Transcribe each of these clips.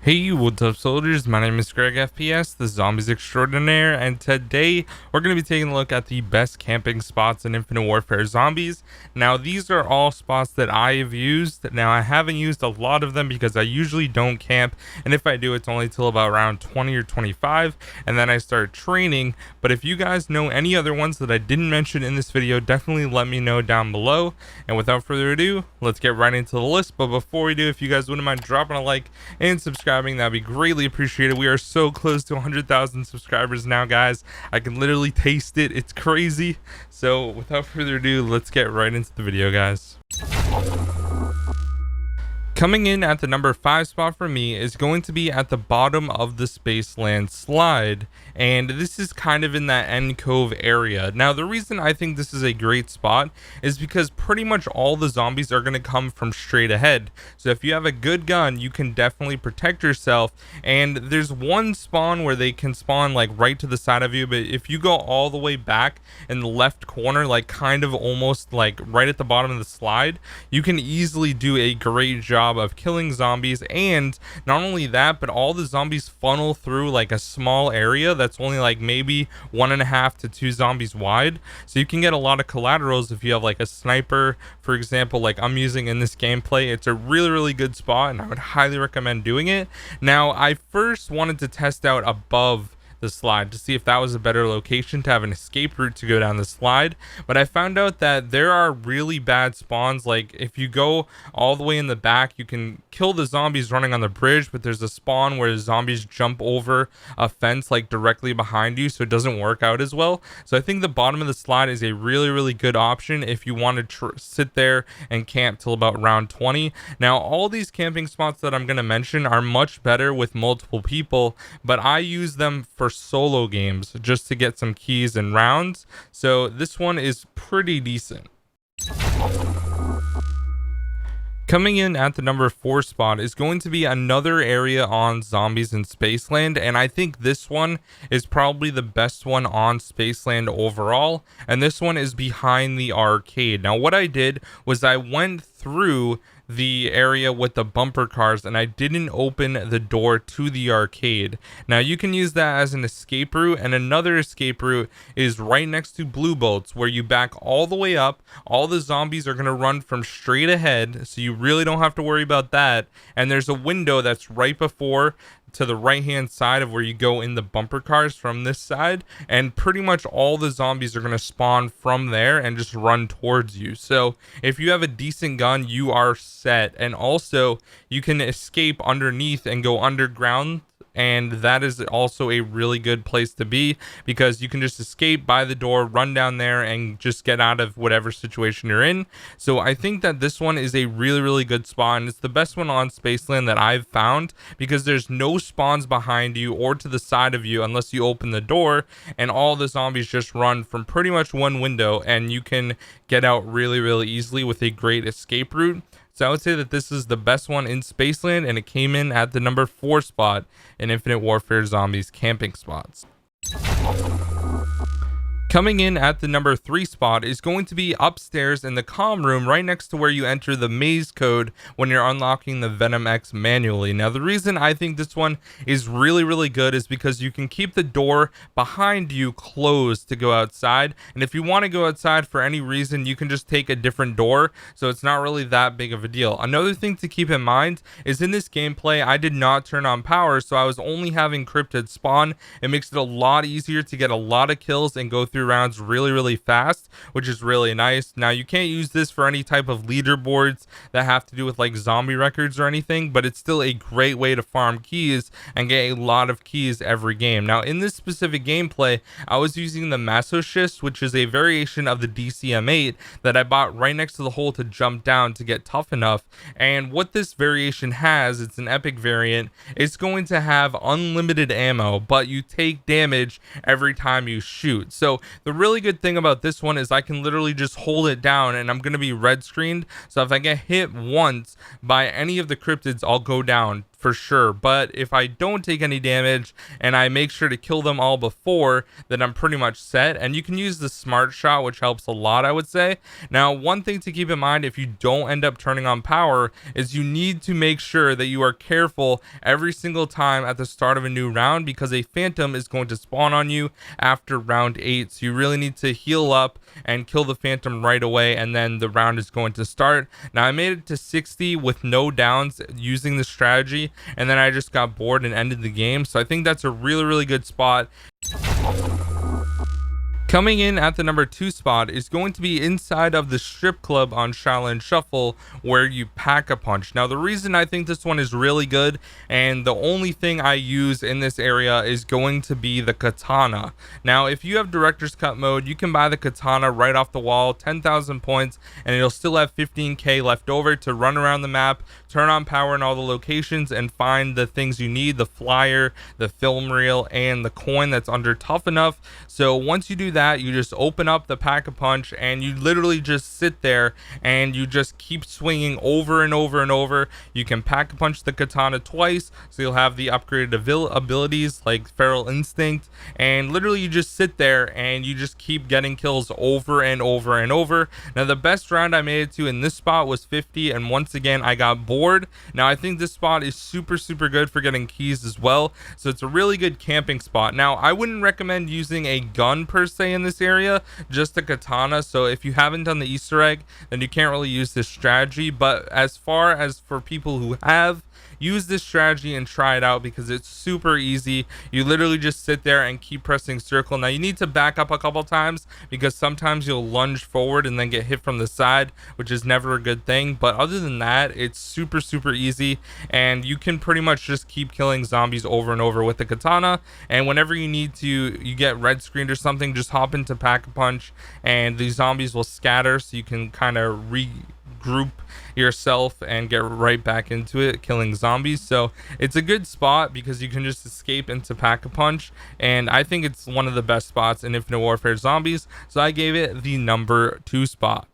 Hey, what's up, soldiers? My name is Greg FPS, the Zombies Extraordinaire, and today we're going to be taking a look at the best camping spots in Infinite Warfare Zombies. Now, these are all spots that I have used. Now, I haven't used a lot of them because I usually don't camp, and if I do, it's only till about around 20 or 25, and then I start training. But if you guys know any other ones that I didn't mention in this video, definitely let me know down below. And without further ado, let's get right into the list. But before we do, if you guys wouldn't mind dropping a like and subscribing, that'd be greatly appreciated. We are so close to 100,000 subscribers now, guys. I can literally taste it. It's crazy. So without further ado, let's get right into the video, guys. Coming in at the number 5 spot for me is going to be at the bottom of the space Landslide, and this is kind of in that end cove area. Now, the reason I think this is a great spot is because pretty much all the zombies are going to come from straight ahead. So if you have a good gun, you can definitely protect yourself, and there's one spawn where they can spawn like right to the side of you, but if you go all the way back in the left corner, like kind of almost like right at the bottom of the slide, you can easily do a great job of killing zombies. And not only that, but all the zombies funnel through like a small area that's only like maybe 1.5 to 2 zombies wide, so you can get a lot of collaterals if you have like a sniper, for example, like I'm using in this gameplay. It's a really good spot, and I would highly recommend doing it. Now, I first wanted to test out above the slide to see if that was a better location to have an escape route to go down the slide, but I found out that there are really bad spawns. Like if you go all the way in the back, you can kill the zombies running on the bridge, but there's a spawn where zombies jump over a fence like directly behind you, so it doesn't work out as well. So I think the bottom of the slide is a really good option if you want to sit there and camp till about round 20. Now, all these camping spots that I'm going to mention are much better with multiple people, but I use them for solo games just to get some keys and rounds, so this one is pretty decent. Coming in at the number 4 spot is going to be another area on Zombies in Spaceland, and I think this one is probably the best one on Spaceland overall, and this one is behind the arcade. Now, what I did was I went through the area with the bumper cars and I didn't open the door to the arcade. Now, you can use that as an escape route, and another escape route is right next to blue boats, where you back all the way up. All the zombies are going to run from straight ahead, so you really don't have to worry about that. And there's a window that's right before to the right hand side of where you go in the bumper cars from this side, and pretty much all the zombies are going to spawn from there and just run towards you. So if you have a decent gun, you are set. And also you can escape underneath and go underground, and that is also a really good place to be because you can just escape by the door, run down there, and just get out of whatever situation you're in. So I think that this one is a really good spot, and it's the best one on Spaceland that I've found because there's no spawns behind you or to the side of you unless you open the door, and all the zombies just run from pretty much one window, and you can get out really easily with a great escape route. So I would say that this is the best one in Spaceland, and it came in at the number 4 spot in Infinite Warfare Zombies camping spots. Coming in at the number 3 spot is going to be upstairs in the comm room, right next to where you enter the maze code when you're unlocking the Venom X manually. Now, the reason I think this one is really good is because you can keep the door behind you closed to go outside, and if you want to go outside for any reason, you can just take a different door, so it's not really that big of a deal. Another thing to keep in mind is in this gameplay, I did not turn on power, so I was only having cryptids spawn. It makes it a lot easier to get a lot of kills and go through rounds really fast, which is really nice. Now, you can't use this for any type of leaderboards that have to do with like zombie records or anything, but it's still a great way to farm keys and get a lot of keys every game. Now, in this specific gameplay, I was using the Masochist, which is a variation of the DCM8 that I bought right next to the hole to jump down to get tough enough. And what this variation has, it's an epic variant, it's going to have unlimited ammo, but you take damage every time you shoot. So the really good thing about this one is I can literally just hold it down and I'm going to be red screened. So if I get hit once by any of the cryptids, I'll go down for sure. But if I don't take any damage and I make sure to kill them all before, then I'm pretty much set. And you can use the smart shot, which helps a lot, I would say. Now, one thing to keep in mind if you don't end up turning on power is you need to make sure that you are careful every single time at the start of a new round, because a phantom is going to spawn on you after round 8. So you really need to heal up and kill the phantom right away, and then the round is going to start. Now, I made it to 60 with no downs using the strategy, and then I just got bored and ended the game. So I think that's a really good spot. Coming in at the number 2 spot is going to be inside of the strip club on Shaolin Shuffle, where you pack a punch. Now, the reason I think this one is really good, and the only thing I use in this area, is going to be the katana. Now, if you have director's cut mode, you can buy the katana right off the wall, 10,000 points, and it'll still have 15k left over to run around the map, turn on power in all the locations, and find the things you need: the flyer, the film reel, and the coin that's under tough enough. So once you do that, you just open up the pack a punch, and you literally just sit there and you just keep swinging over and over and over. You can pack a punch the katana twice, so you'll have the upgraded abilities like feral instinct, and literally you just sit there and you just keep getting kills over and over and over. Now, the best round I made it to in this spot was 50, and once again I got bored. Now, I think this spot is super good for getting keys as well, so it's a really good camping spot. Now, I wouldn't recommend using a gun per se in this area, just a katana. So if you haven't done the Easter egg, then you can't really use this strategy. But as far as for people who have, use this strategy and try it out, because it's super easy. You literally just sit there and keep pressing circle. Now, you need to back up a couple times, because sometimes you'll lunge forward and then get hit from the side, which is never a good thing. But other than that, it's super easy, and you can pretty much just keep killing zombies over and over with the katana. And whenever you need to, you get red screened or something, just hop into pack a punch and the zombies will scatter, so you can kind of regroup yourself and get right back into it killing zombies. So it's a good spot because you can just escape into pack a punch, and I think it's one of the best spots in Infinite Warfare Zombies, so I gave it the number 2 spot.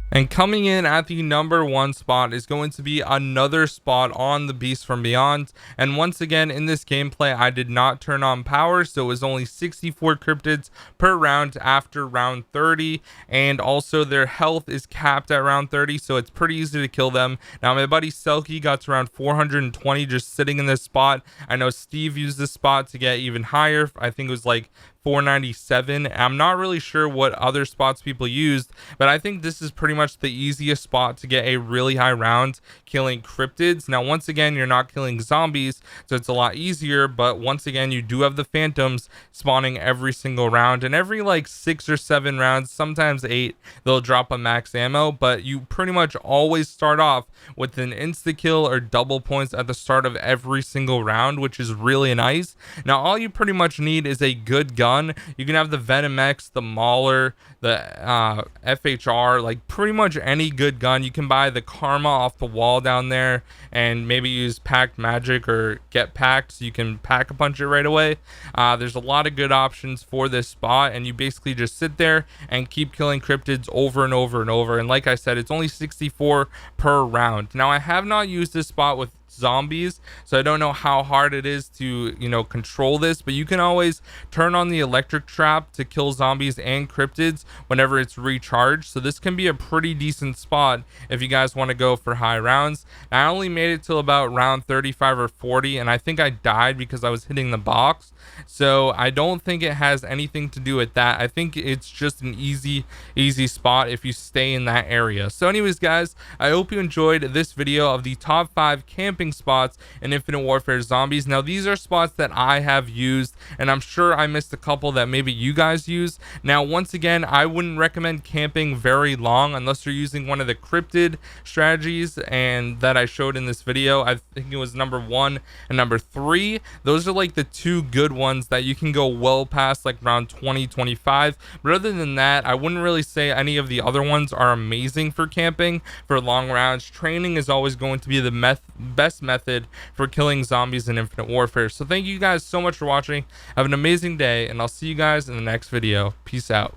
And coming in at the number 1 spot is going to be another spot on the Beast from Beyond. And once again, in this gameplay, I did not turn on power, so it was only 64 cryptids per round after round 30. And also their health is capped at round 30, so it's pretty easy to kill them. Now, my buddy Selkie got to around 420 just sitting in this spot. I know Steve used this spot to get even higher. I think it was like 497. I'm not really sure what other spots people used, but I think this is pretty much the easiest spot to get a really high round killing cryptids. Now, once again, you're not killing zombies, so it's a lot easier, but once again, you do have the phantoms spawning every single round, and every like 6 or 7 rounds, sometimes 8, they'll drop a max ammo. But you pretty much always start off with an insta kill or double points at the start of every single round, which is really nice. Now, all you pretty much need is a good gun. You can have the Venom X, the Mauler, the FHR, like pretty much any good gun. You can buy the Karma off the wall down there and maybe use packed magic or get packed, so you can pack a punch it right away. There's a lot of good options for this spot, and you basically just sit there and keep killing cryptids over and over and over. And like I said, it's only 64 per round. Now, I have not used this spot with zombies, so I don't know how hard it is to, control this, but you can always turn on the electric trap to kill zombies and cryptids whenever it's recharged. So this can be a pretty decent spot if you guys want to go for high rounds. I only made it till about round 35 or 40, and I think I died because I was hitting the box, so I don't think it has anything to do with that. I think it's just an easy spot if you stay in that area. So anyways, guys, I hope you enjoyed this video of the top 5 camping spots in Infinite Warfare Zombies. Now, these are spots that I have used, and I'm sure I missed a couple that maybe you guys use. Now, once again, I wouldn't recommend camping very long unless you're using one of the cryptid strategies and that I showed in this video. I think it was number 1 and number 3. Those are like the 2 good ones that you can go well past like round 20, 25. But other than that, I wouldn't really say any of the other ones are amazing for camping for long rounds. Training is always going to be the best method for killing zombies in Infinite Warfare. So thank you guys so much for watching. Have an amazing day, and I'll see you guys in the next video. Peace out.